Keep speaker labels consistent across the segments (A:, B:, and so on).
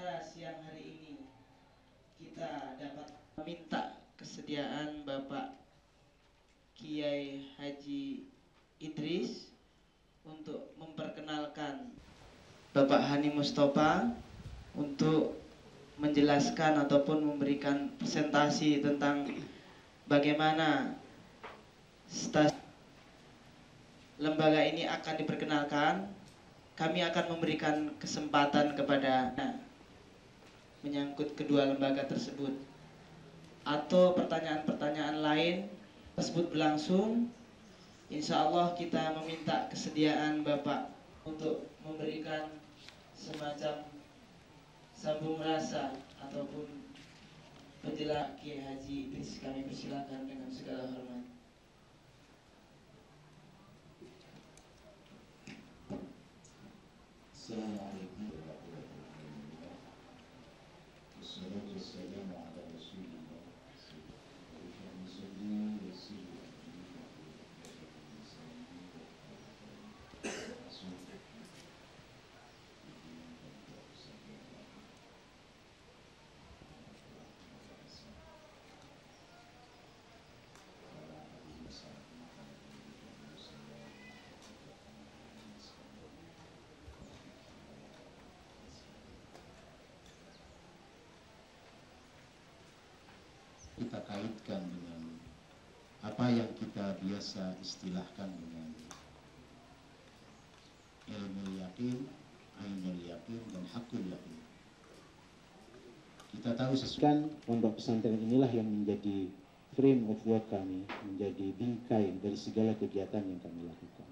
A: acara siang hari ini kita dapat meminta kesediaan Bapak Kiai Haji Idris untuk memperkenalkan Bapak Hani Mustofa untuk menjelaskan ataupun memberikan presentasi tentang bagaimana lembaga ini akan diperkenalkan. Kami akan memberikan kesempatan kepada menyangkut kedua lembaga tersebut atau pertanyaan-pertanyaan lain tersebut berlangsung. Insya Allah kita meminta kesediaan Bapak untuk memberikan semacam sambung rasa ataupun penjelasan Kiai Haji Idris. Kami persilakan dengan segala hormat.
B: Assalamualaikum warahmatullahi wabarakatuh. Wassalatu wassalamu ala Rasulillah. Kita kaitkan dengan apa yang kita biasa istilahkan dengan ilmu yakin, ainul yakin, dan hakul yakin. Kita tahu sesuatu pondok pesantren inilah yang menjadi frame of work kami, menjadi bingkai dari segala kegiatan yang kami lakukan.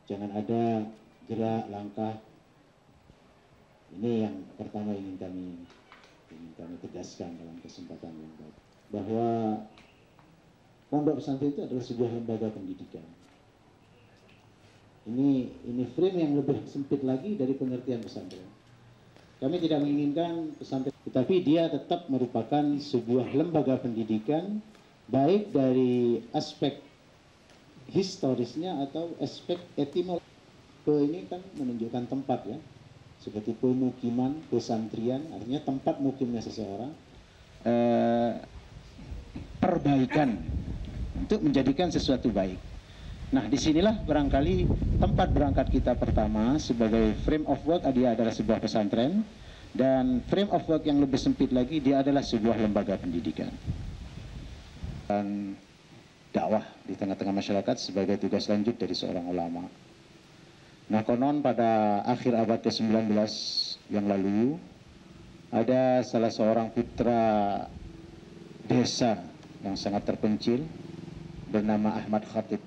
B: Jangan ada gerak langkah. Ini yang pertama ingin kami tegaskan dalam kesempatan yang baik, bahwa pondok pesantren itu adalah sebuah lembaga pendidikan. Ini frame yang lebih sempit lagi dari pengertian pesantren. Kami tidak menginginkan pesantren, tetapi dia tetap merupakan sebuah lembaga pendidikan, baik dari aspek historisnya atau aspek etimologi. Ini kan menunjukkan tempat ya, seperti pemukiman, pesantrian, artinya tempat mukimnya seseorang. Perbaikan untuk menjadikan sesuatu baik. Nah, disinilah barangkali tempat berangkat kita pertama sebagai frame of work. Dia adalah sebuah pesantren, dan frame of work yang lebih sempit lagi, dia adalah sebuah lembaga pendidikan dan dakwah di tengah-tengah masyarakat sebagai tugas lanjut dari seorang ulama. Nah, konon pada akhir abad ke-19 yang lalu ada salah seorang putra desa yang sangat terpencil bernama Ahmad Khatib.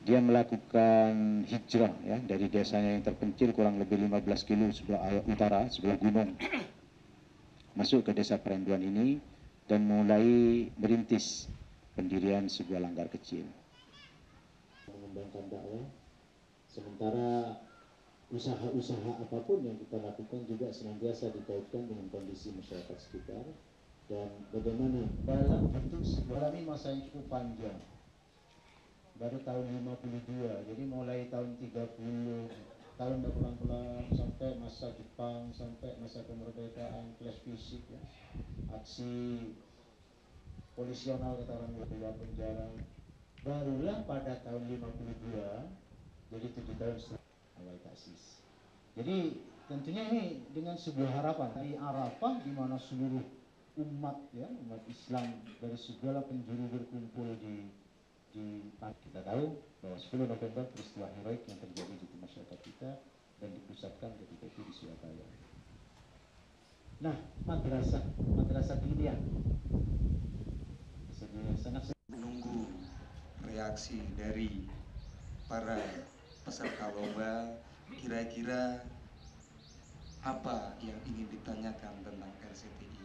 B: Dia melakukan hijrah ya dari desanya yang terpencil kurang lebih 15 kilo sebelah utara, sebelah gunung, masuk ke desa Perenduan ini dan mulai merintis pendirian sebuah langgar kecil. Mengembangkan dakwah, sementara usaha-usaha apapun yang kita lakukan juga senantiasa dikaitkan dengan kondisi masyarakat sekitar. Dan bagaimana dalam bentuk mengalami masa yang cukup panjang, baru tahun 52, jadi mulai tahun 30, tahun berulang-ulang sampai masa Jepang, sampai masa kemerdekaan, kelas fisik ya, aksi polisional kata orang luar penjara, barulah pada tahun 52, jadi 7 tahun setelah awal taksis. Jadi tentunya ini dengan sebuah harapan di Arafah, di mana seluruh umat Islam dari segala penjuru berkumpul di kita tahu bahwa 10 November peristiwa heroik yang terjadi di masyarakat kita dan dipusatkan ketika itu di Surabaya. Nah, madrasah pilihan sangat
C: menunggu reaksi dari para peserta lomba, kira-kira apa yang ingin ditanyakan tentang RCTI.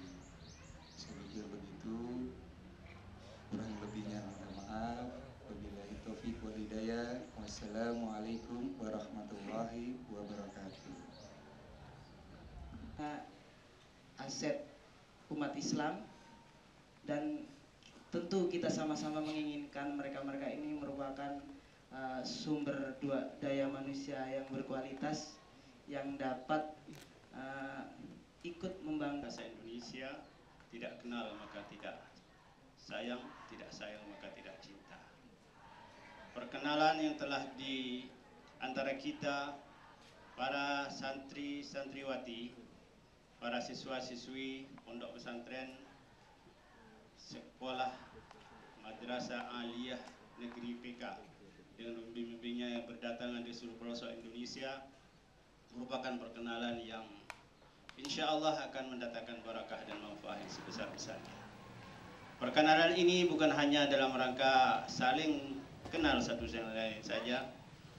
C: Saya pikir begitu, kurang lebihnya minta maaf. Wabillahi taufiq wal hidayah. Wassalamualaikum warahmatullahi wabarakatuh.
A: Aset umat Islam, dan tentu kita sama-sama menginginkan mereka-mereka ini merupakan sumber daya manusia yang berkualitas, yang dapat ikut membanggakan
D: Bahasa Indonesia, tidak kenal maka tidak sayang, tidak sayang maka tidak cinta. Perkenalan yang telah di antara kita, para santri santriwati, para siswa-siswi pondok pesantren sekolah Madrasah Aliyah Negeri PK dengan pembimbing-pembimbingnya yang berdatangan dari seluruh pelosok Indonesia, merupakan perkenalan yang insya Allah akan mendatangkan barakah dan manfaat yang sebesar-besarnya. Perkenalan ini bukan hanya dalam rangka saling kenal satu sama lain saja,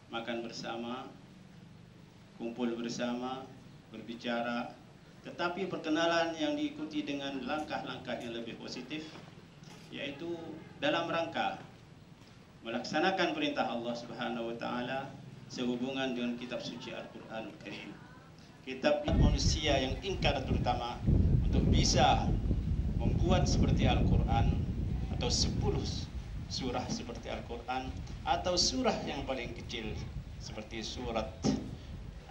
D: makan bersama, kumpul bersama, berbicara, tetapi perkenalan yang diikuti dengan langkah-langkah yang lebih positif, yaitu dalam rangka melaksanakan perintah Allah Subhanahu wa taala sehubungan dengan kitab suci Al-Qur'an Al-Karim. Kitab manusia yang ingkar terutama untuk bisa membuat seperti Al-Quran atau 10 surah seperti Al-Quran atau surah yang paling kecil seperti surat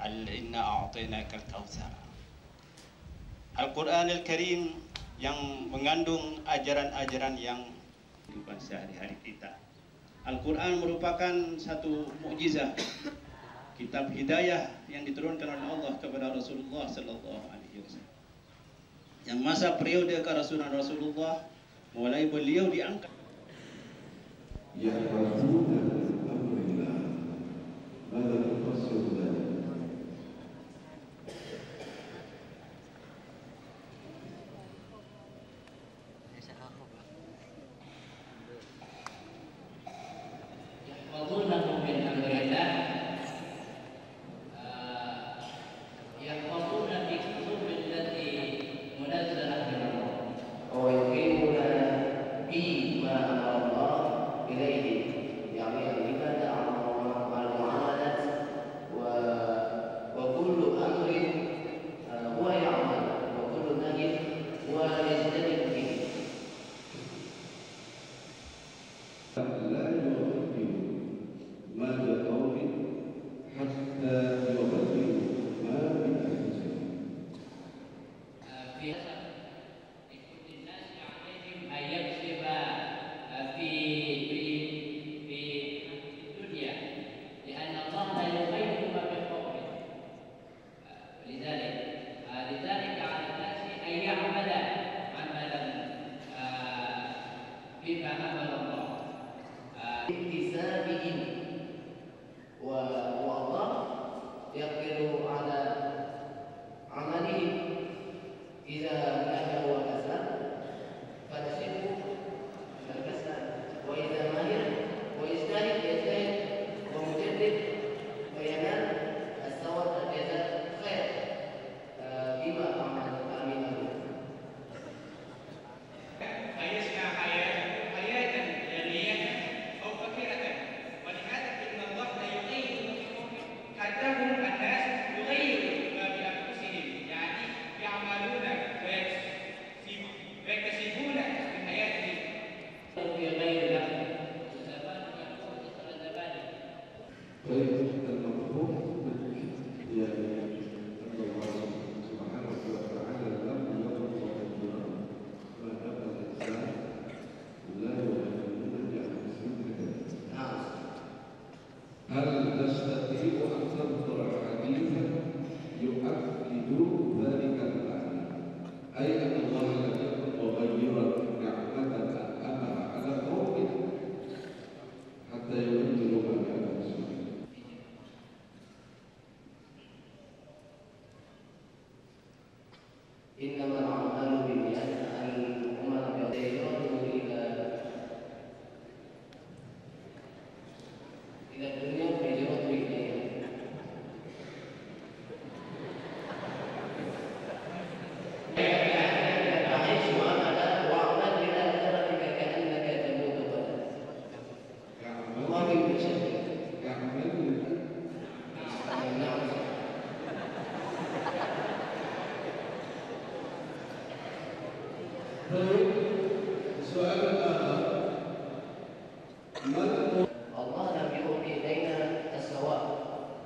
D: Inna a'tainakal kautsar. Al-Quran Al-Karim yang mengandung ajaran-ajaran yang kehidupan sehari-hari kita. Al-Quran merupakan satu mukjizat, kitab hidayah yang diturunkan oleh Allah kepada Rasulullah sallallahu alaihi wasallam. Yang masa periode kerasulan Rasulullah mulai beliau diangkat.
E: Ya Rasulullah, mada tufassir dzalik?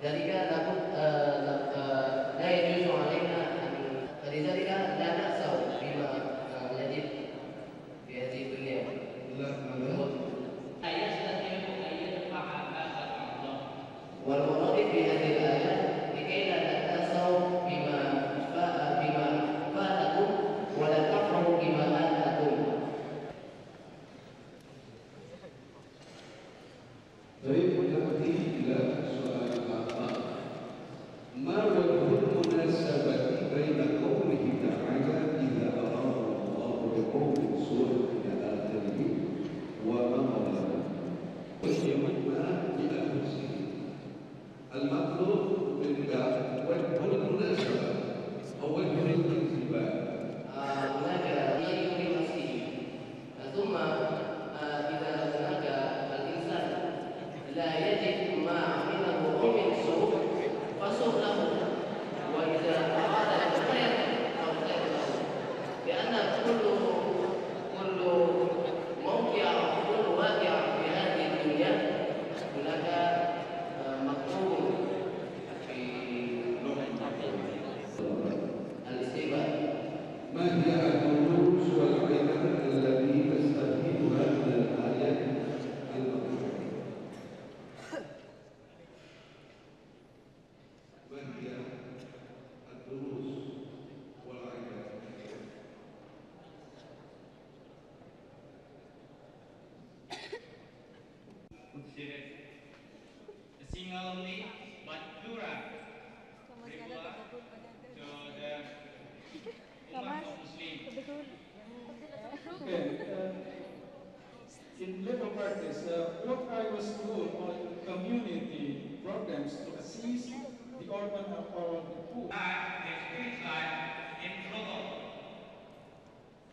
F: ذلك لا يجوز علينا، فلذلك only but plural. Refer to the Ummah of Muslim.
G: Okay, in legal practice, what I was doing on community programs to assist the orphan or the poor.
F: The spirit life in trouble.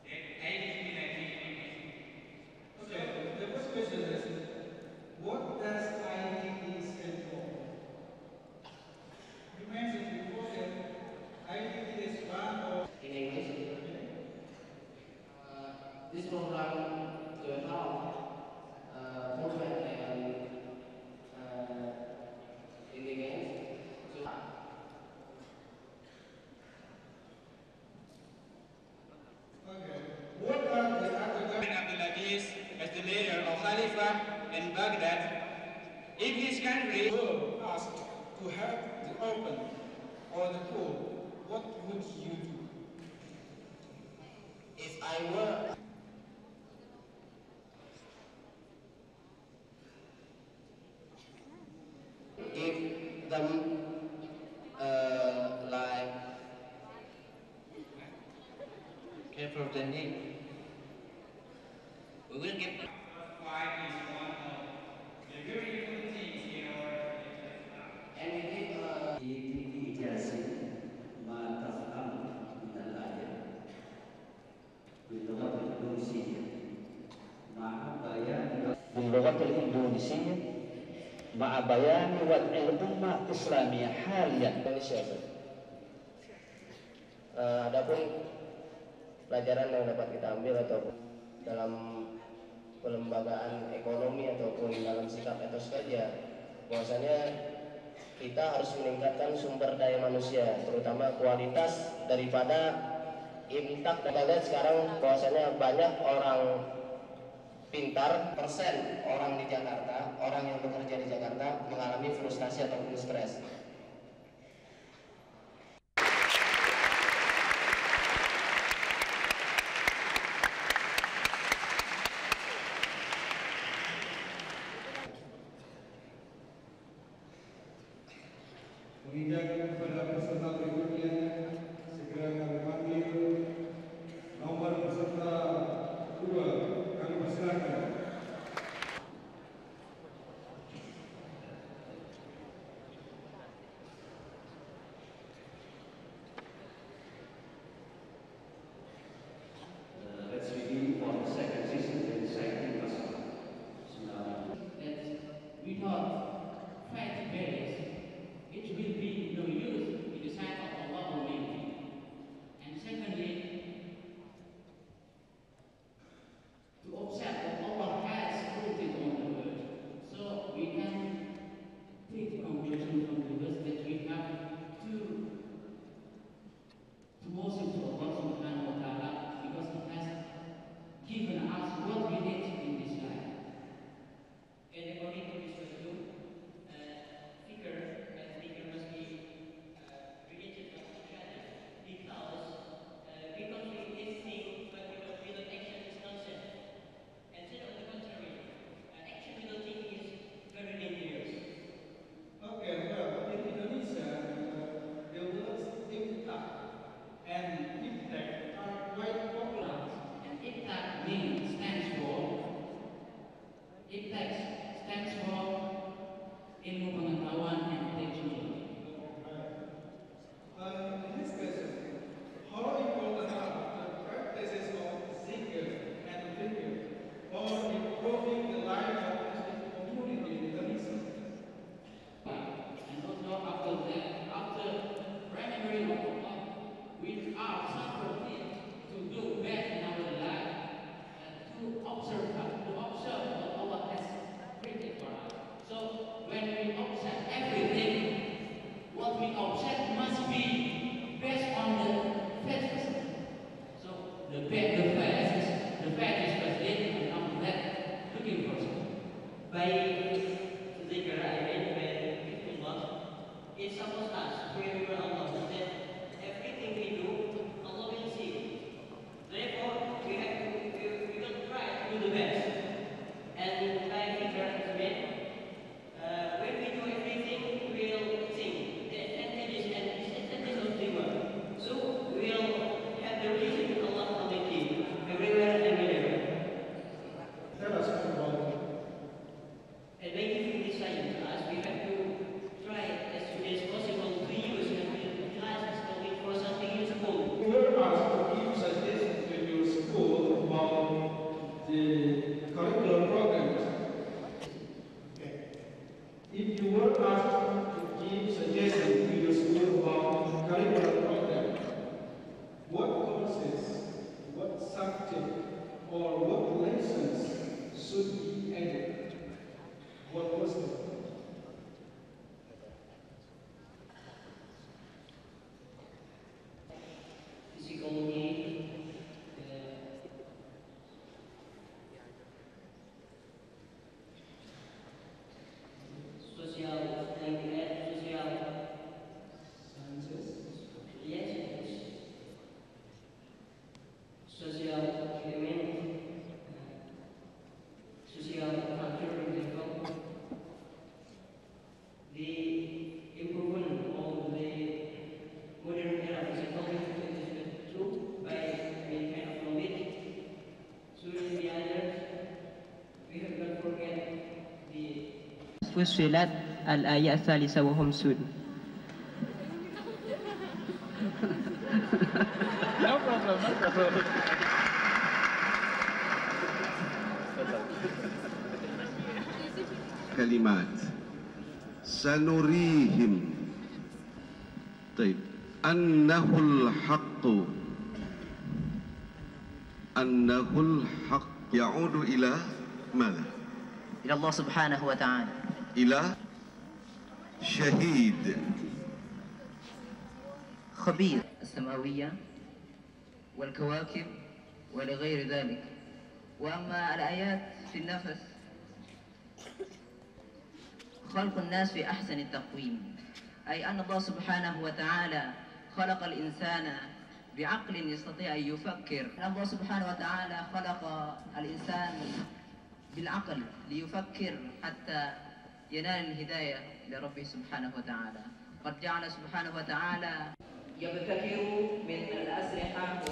F: In 1819.
G: Okay, the first question is, what does IDP stand for? You mentioned before that IDP is one of...
H: In English, this program will help movement and indigents to
G: Okay, what are the other...
F: Abdul Aziz as the leader of Khalifah in Baghdad. If his country
G: were asked to help the orphan or the poor, what would you do?
H: if I were give them like care for the need. We will give them.
F: fight is one of the very good things in our
H: And we give
I: باللغة الإندونيسية مع بيان وضع الأمة الإسلامية حاليا.
H: Indonesia. Adapun pelajaran yang dapat kita ambil ataupun dalam pelembagaan ekonomi ataupun dalam sikap etos kerja, bahwasanya kita harus meningkatkan sumber daya manusia, terutama kualitas daripada imtak. Kita lihat sekarang bahwasanya banyak orang pintar, persen orang di Jakarta, orang yang bekerja di Jakarta mengalami frustasi ataupun stres.
G: Menginjak kepada peserta berikutnya, segera kami panggil nomor peserta 2, kami persilakan.
I: Let's begin for the second season in second masalah.
J: Without faith barriers, it will be no use in the sight of Allah Almighty. And secondly, to observe that Allah has printed on the word, so we can take the conclusion from the verse that we have to worship to Allah Subhanahu wa Taala, because He has given us what we need in this life. And according to this wisdom, figure must be related to each other, because we complete this thing, but without action is nonsense. And then on the contrary, action without thinking is very dangerous.
G: Okay, well, in Indonesia, the words imtak and impact are quite popular.
J: And IPTAC stands for ilmu pengetahuan and technology.
G: In this question, how important are the practices of zikr and dhikr for improving the life of Muslim community in Indonesia?
J: And also after that, after remembering of Allah, we are suffered to do best in our life, to observe what Allah has printed for us. So when we observe everything, what we observe must be based on the faith. So the faith is first, and after that, looking for something. By zikr, I mean by Allah, it supposed us to remember Allah, that everything we do, Allah will see. Therefore, we will try to do the best. And by zikr, when we do everything, psikologi, sosial, social element, social culture in general, the improvement of the modern era of psychology is true by main kind of knowledge. Students the others, we have not forget the
K: فصلت الآية الثالثة وخمسون.
L: No problem, no problem.
E: كلمات سنريهم طيب أنه الحق يعود إلى ماذا؟
K: إلى الله سبحانه وتعالى.
E: إلى شهيد
K: خبير السماوية والكواكب ولغير ذلك. وأما الآيات في النفس خلق الناس في أحسن التقويم، أي أن الله سبحانه وتعالى خلق الإنسان بعقل يستطيع أن يفكر. الله سبحانه وتعالى خلق الإنسان بالعقل ليفكر حتى ينال الهداية لربه سبحانه وتعالى. قد جعل سبحانه وتعالى يبتكر من الأسلحة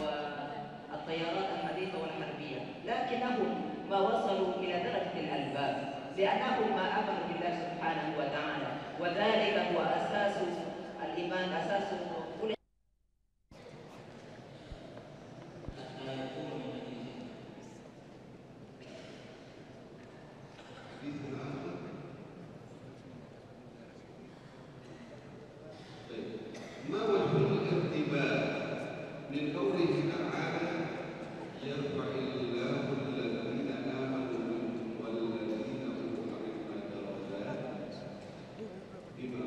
K: والطيارات الحديثة والحربية، لكنهم ما وصلوا إلى درجة الألباب لأنهم ما آمنوا بالله سبحانه وتعالى، وذلك هو أساس الإيمان، أساس
E: ما وجه الارتباط من قوله تعالى يرفع الله الذين آمنوا منكم والذين أوتوا العلم درجات بما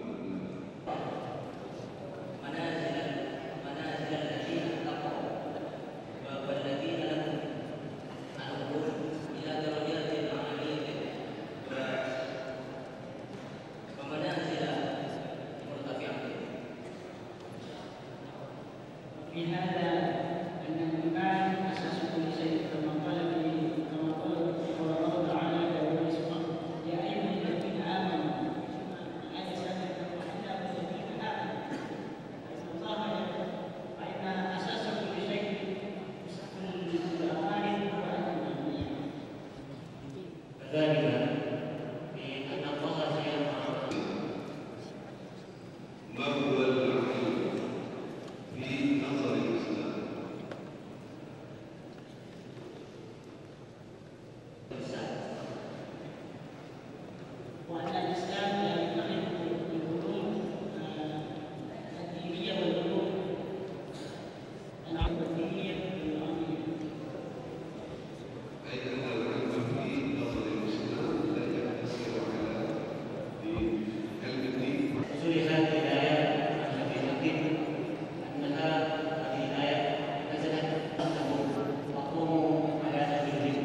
J: منازل الذين اتقوا والذين لهم العلوم إلى درجات عالية ومنازل مرتفعة. في هذا أن الإيمان أساس كل شيء، كما قال الله تعالى لله سبحانه: يا أيها الذين آمنوا، هذه سنة وحتى الذين آمنوا، فإن أساس كل شيء كل الأعمال هو الإيمان. وذلك بأن الله سيرفع
E: ما هو العلم في نظر الإسلام؟
J: وأن الإسلام لا يفرق العلوم الدينية والعلوم الدينية والعلمية.
E: أي أن العلم في نظر الإسلام لا يقتصر على علم الدين.
J: نزول هذه الآيات التي نقول أنها هذه الآية نزلت وقوموا على سبيل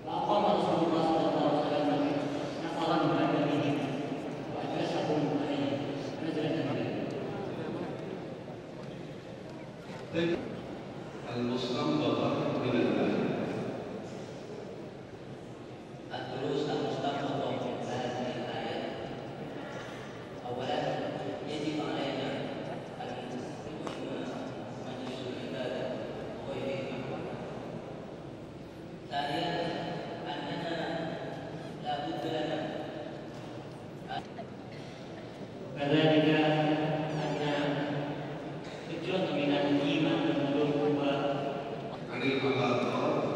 J: وأقام رسول الله صلى الله عليه وسلم نفرا من أهلهم وأجلسهم عليه نزلت
E: طيب المستنبطة من الآية
J: الدروس المستنبطة من هذه الآيات: أولا يجب علينا أن نقيم مجلس العبادة وغيره. ثانيا أننا لا بد لنا كذلك أن الجزء من الإيمان هو
E: عن العلاقات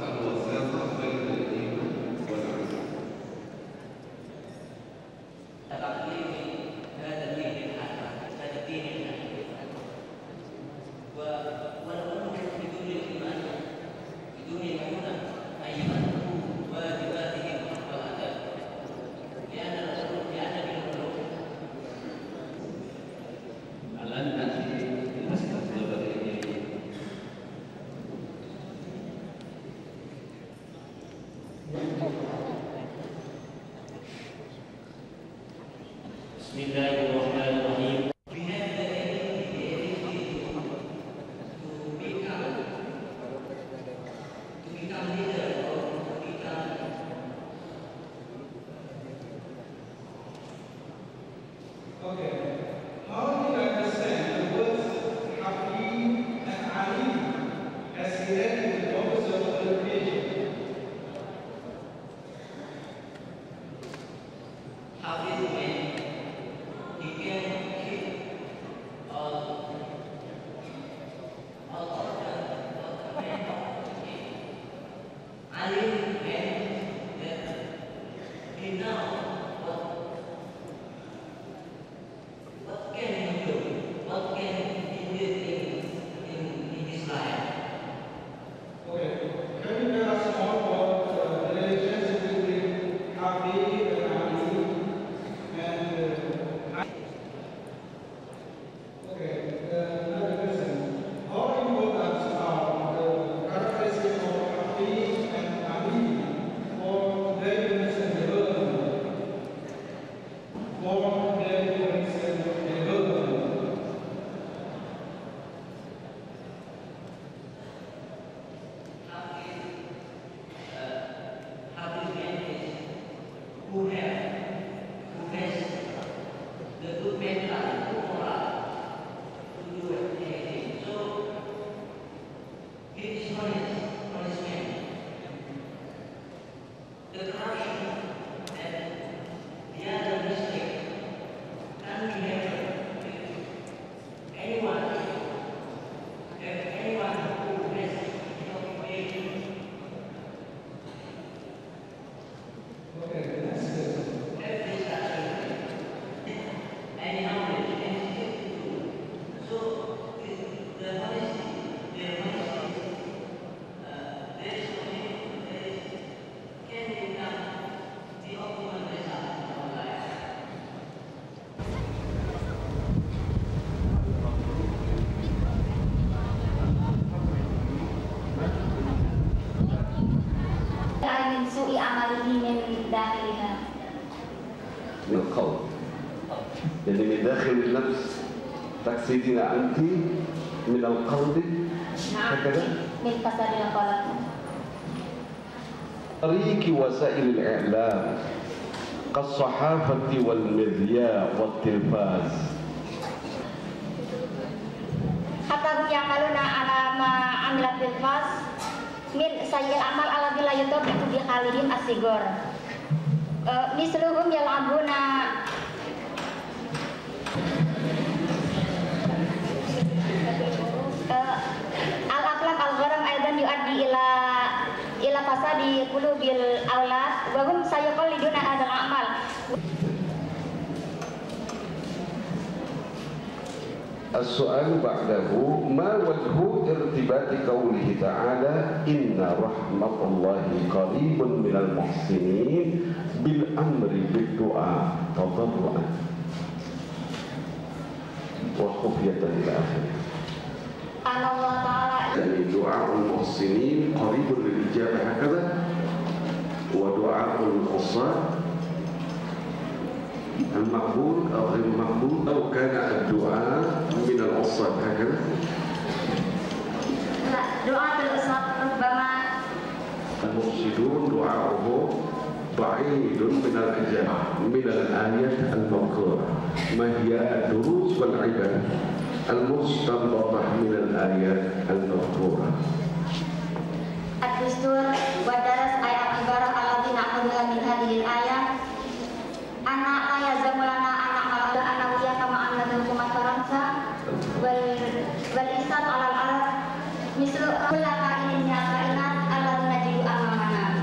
E: من القول يعني من داخل النفس تقصدين أنت من القلب هكذا
M: من فساد القلب
E: طريق وسائل الإعلام كالصحافة والمذياع والتلفاز
M: hatta yakaluna ala ma amilat bil fas min sayyil amal alladzi la yutabiqu bi khalihim asigor misluhum yal'abuna al-aqlam al-gharam aidan yuaddi ila fasadi qulubil aulad wa hum sayaqalliduna hadal amal.
E: السؤال بعده ما وجه ارتباط قوله تعالى إن رحمة الله قريب من المحسنين بالأمر بالدعاء تضرعا وخفية إلى آخره.
M: Allah Ta'ala
E: يعني دعاء المحسنين قريب للإجابة هكذا ودعاء العصاة المقبول أو غير مقبول أو كان الدعاء من العصاة هكذا.
M: لا دعاء العصاة ربما
E: المفسدون دعاؤه بعيد من الإجابة من الآية المذكورة. ما هي الدروس والعبر المستنبطة من الآيات المذكورة؟
M: الدستور ودرس ayat ibarat alladzina akhadha min hadhil ayat anak ayat zamulana anak ala anawiyah kama anna hukumat faransa wal isat alal arab mislu kullaka inna kainat alladzina jidu amamana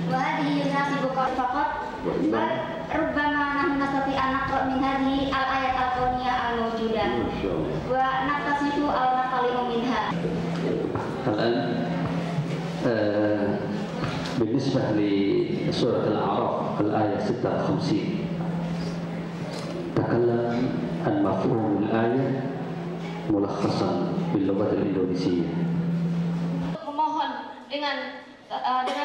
M: wa hadhihi yunasibu faqat wa rubbama nahnu nastati an naqra min hadhihi al ayat al kauniyah al mawjudah wa naktasifu aw naqalimu minha.
I: بالنسبة لسورة الأعراف الآية 56 تكلم عن مفهوم الآية ملخصا باللغة الإندونيسية.
M: Memohon dengan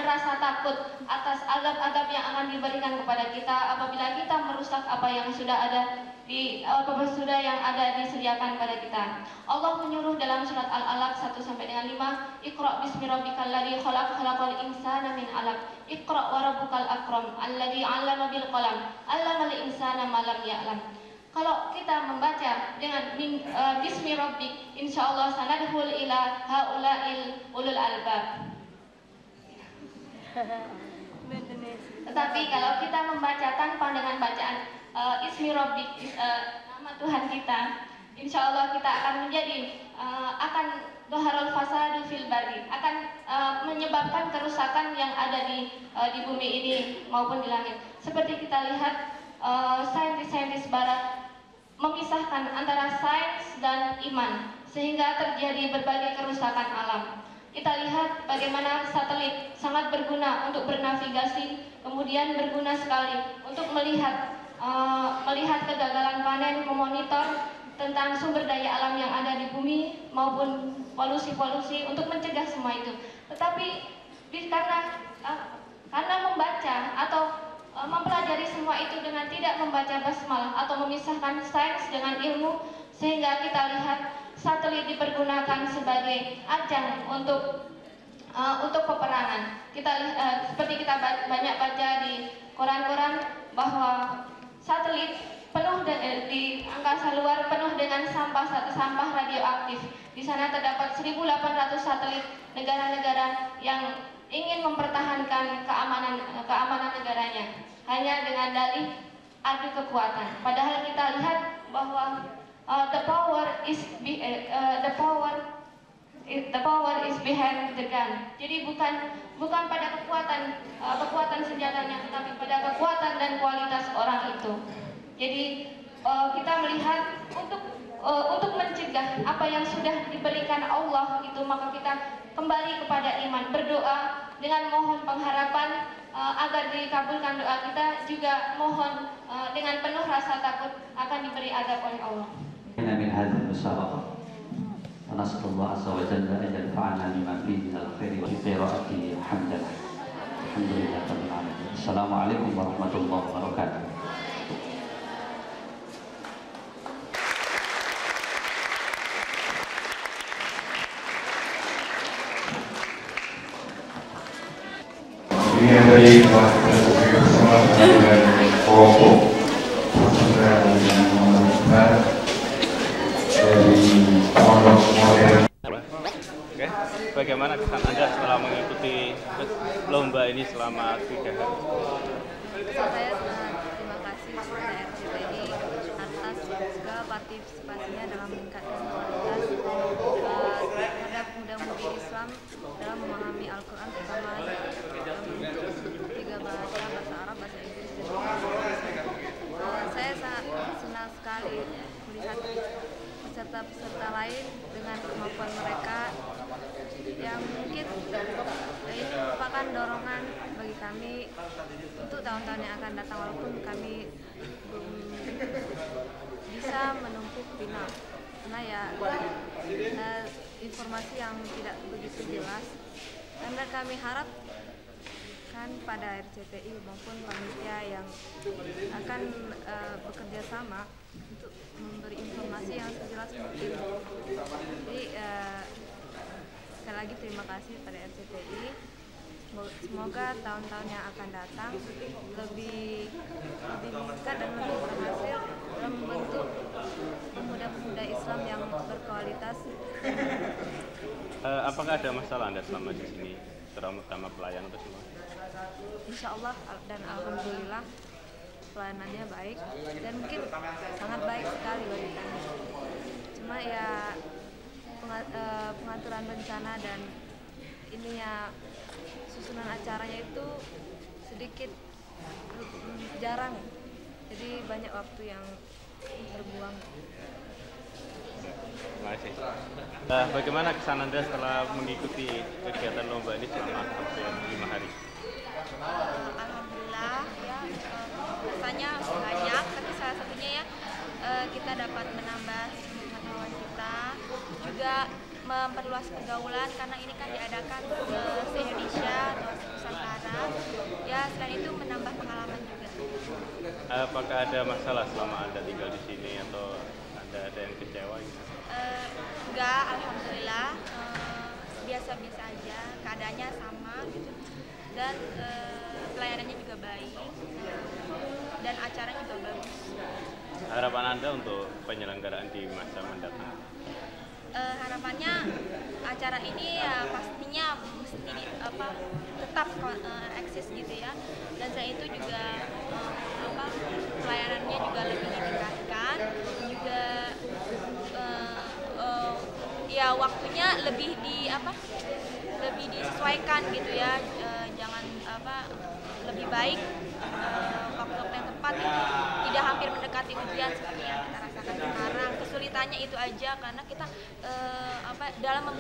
M: rasa takut atas azab-azab yang akan diberikan kepada kita apabila kita merusak apa yang sudah ada yang ada disediakan pada kita. Allah menyuruh dalam surat Al-Alaq 1 sampai dengan 5, Iqra bismi rabbikal ladzi khalaq khalaqal insana min 'alaq. Iqra wa rabbukal akram alladzi 'allama bil qalam 'allamal insana ma lam ya'lam. Kalau kita membaca dengan bismi rabbik, insyaallah sanadkhul ila haula'il ulul albab. Tetapi kalau kita membaca tanpa dengan bacaan ismi rabbik, nama Tuhan kita, insya Allah kita akan menjadi dhaharul fasadu fil barri, akan menyebabkan kerusakan yang ada di bumi ini maupun di langit. Seperti kita lihat saintis-saintis barat memisahkan antara sains dan iman sehingga terjadi berbagai kerusakan alam. Kita lihat bagaimana satelit sangat berguna untuk bernavigasi, kemudian berguna sekali untuk melihat kegagalan panen, memonitor tentang sumber daya alam yang ada di bumi maupun polusi-polusi untuk mencegah semua itu. Tetapi karena membaca atau mempelajari semua itu dengan tidak membaca basmalah atau memisahkan sains dengan ilmu, sehingga kita lihat satelit dipergunakan sebagai ajang untuk peperangan. Seperti kita banyak baca di koran-koran bahwa satelit penuh di angkasa luar penuh dengan sampah radioaktif. Di sana terdapat 1.800 satelit negara-negara yang ingin mempertahankan keamanan negaranya hanya dengan dalih adu kekuatan. Padahal kita lihat bahwa the power is behind the gun. Jadi bukan pada kekuatan senjatanya, tetapi pada kekuatan dan kualitas orang itu. Jadi kita melihat untuk mencegah apa yang sudah diberikan Allah itu, maka kita kembali kepada iman, berdoa dengan mohon pengharapan agar dikabulkan doa kita, juga mohon dengan penuh rasa takut akan diberi azab oleh Allah.
I: من هذه المسابقة ونسأل الله عز وجل أن ينفعنا بما فيه من الخير وفي قراءته حمدا. الحمد لله رب العالمين. السلام عليكم ورحمة الله وبركاته.
E: Ini yang tadi telah kita bersama dengan kelompok pesantren yang memerintah dari pondok modern.
N: Oke, bagaimana kesan Anda setelah mengikuti lomba ini selama 3 hari?
O: Saya terima kasih kepada RCTI atas segala partisipasinya dalam meningkatkan kualitas terhadap muda-mudi Islam dalam memahami Al-Quran, terutama dalam bentuk 3 bahasa Arab, bahasa Inggris, dan saya sangat senang sekali melihat peserta-peserta lain dengan kemampuan mereka yang mungkin ini merupakan dorongan bagi kami untuk tahun-tahun yang akan datang, walaupun kami belum bisa menempuh final karena ya informasi yang tidak begitu jelas, karena kami harap kan pada RCTI maupun panitia yang akan bekerja sama untuk memberi informasi yang sejelas mungkin. Jadi sekali lagi terima kasih pada RCTI. Semoga tahun-tahun yang akan datang lebih meningkat dan lebih berhasil dalam membentuk pemuda-pemuda Islam yang berkualitas.
N: Apakah ada masalah Anda selama di sini, terutama pelayan atau semua?
O: Insya Allah dan alhamdulillah pelayanannya baik dan mungkin sangat baik sekali bagi kami. Cuma ya pengaturan bencana dan ininya susunan acaranya itu sedikit jarang, jadi banyak waktu yang terbuang.
N: Terima kasih. Bagaimana kesan Anda setelah mengikuti kegiatan lomba ini selama hampir 5 hari?
O: Alhamdulillah ya, rasanya banyak, tapi salah satunya ya kita dapat menambah pengetahuan kita, juga memperluas pergaulan karena ini kan diadakan se-Indonesia atau se-Nusantara. Ya selain itu menambah pengalaman juga.
N: Apakah ada masalah selama Anda tinggal di sini atau ada yang kecewa?
O: Enggak, alhamdulillah biasa-biasa aja, keadaannya sama gitu, dan pelayanannya juga baik dan acaranya juga bagus.
N: Harapan Anda untuk penyelenggaraan di masa mendatang?
O: Harapannya acara ini ya pastinya mesti tetap eksis gitu ya, dan selain itu juga pelayanannya juga lebih ditingkatkan juga, ya
P: ya waktunya lebih disesuaikan gitu ya, jangan lebih baik waktu-waktu yang tepat itu tidak hampir mendekati ujian seperti yang kita rasakan sekarang. Kesulitannya itu aja karena kita dalam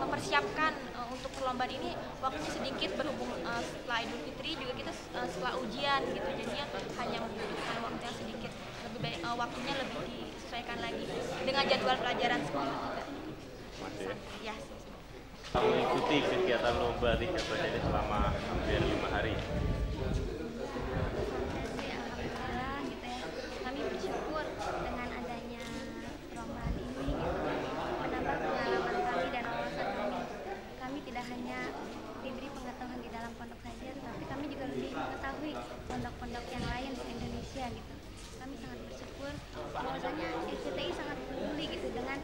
P: mempersiapkan untuk perlombaan ini waktunya sedikit, berhubung setelah Idul Fitri juga kita setelah ujian gitu, jadinya hanya membutuhkan waktu yang sedikit, lebih baik waktunya lebih disesuaikan lagi dengan jadwal pelajaran sekolah kita. Ya.
N: Mengikuti kegiatan lomba 3 baca ini selama hampir 5 hari.
Q: Alhamdulillah gitu ya. Kami bersyukur dengan adanya perlombaan ini gitu, menambah pengalaman kami dan wawasan kami. Kami tidak hanya diberi pengetahuan di dalam pondok saja, tapi kami juga lebih mengetahui pondok-pondok yang lain di Indonesia gitu. Kami sangat bersyukur bahwasanya RCTI sangat peduli gitu dengan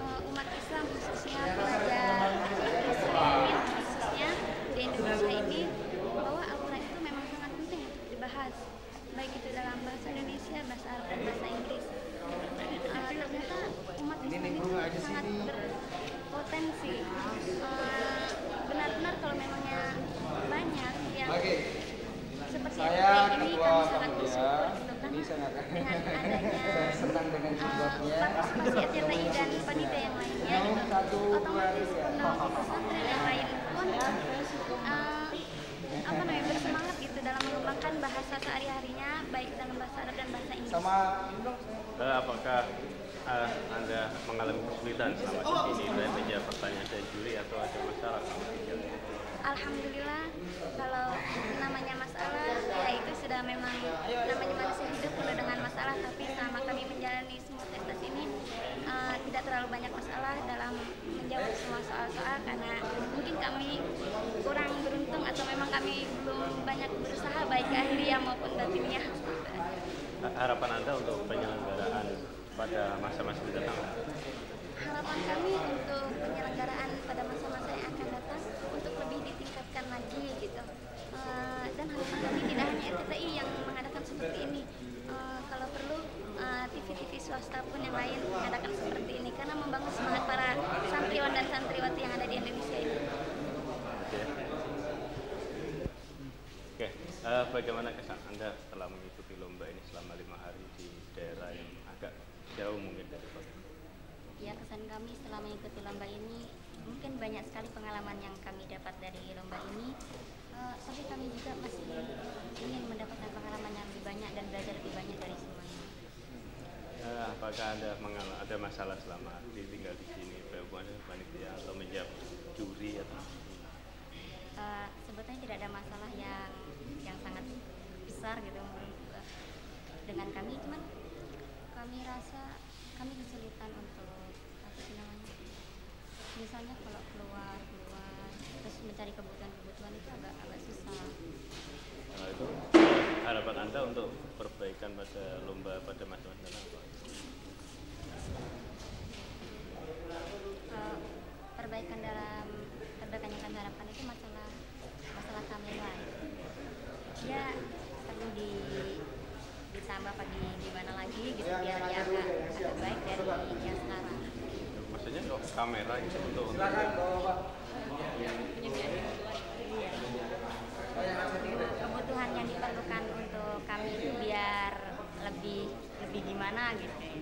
Q: umat Islam, khususnya pelajar muslimin khususnya di Indonesia ini, bahwa Al-Quran itu memang sangat penting untuk dibahas, baik itu dalam bahasa Indonesia, bahasa Arab, dan bahasa Inggris. Ternyata umat Islam itu sangat berpotensi, benar-benar kalau memangnya banyak yang seperti ini, kami sangat bersyukur gitu, karena dengan adanya partisipasi RCTI dan panitia yang lainnya gitu, otomatis pondok pesantren yang lain pun bersemangat gitu dalam mengembangkan bahasa sehari-harinya, baik dalam bahasa Arab dan bahasa Inggris.
N: Apakah Anda mengalami kesulitan selama di sini dan menjawab pertanyaan dari juri atau ada masalah sama kegiatan?
Q: Alhamdulillah, kalau namanya masalah ya itu sudah memang namanya manusia hidup penuh dengan masalah, tapi selama kami menjalani semua tes ini tidak terlalu banyak masalah dalam menjawab semua soal-soal, karena mungkin kami kurang beruntung atau memang kami belum banyak berusaha baik akhiriyah maupun batiniah.
N: Harapan Anda untuk penyelenggaraan pada masa-masa mendatang?
Q: Harapan kami untuk penyelenggaraan pada masa-masa yang akan datang untuk lebih ditingkatkan lagi gitu. Dan harapan kami tidak hanya RCTI yang mengadakan seperti ini, kalau perlu TV-TV swasta pun yang lain mengadakan seperti ini, karena membangun semangat para santriwan dan santriwati yang ada di Indonesia ini.
N: Oke. Bagaimana kesan Anda setelah mengikuti lomba ini selama 5 hari di daerah yang agak jauh mungkin dari kota?
Q: Ya, kesan kami setelah mengikuti lomba ini, mungkin banyak sekali pengalaman yang kami dapat dari lomba ini, tapi kami juga masih ingin mendapatkan pengalaman yang lebih banyak dan belajar lebih banyak dari semuanya.
N: Apakah ada masalah selama tinggal di sini, berhubungan dengan panitia atau menjawab juri atau?
Q: Sebetulnya tidak ada masalah yang sangat besar gitu dengan kami, cuman kami rasa kami kesulitan untuk misalnya kalau keluar terus mencari kebutuhan itu agak susah.
N: Itu harapan Anda untuk perbaikan pada lomba pada masa mendatang apa?
Q: Perbaikan yang kami harapkan itu masalah kamera. Ya perlu ditambah apa gimana lagi gitu biar dia agak baik dari yang sekarang.
N: Maksudnya kok kamera itu untuk
Q: kebutuhan yang diperlukan untuk kami itu biar lebih gimana gitu.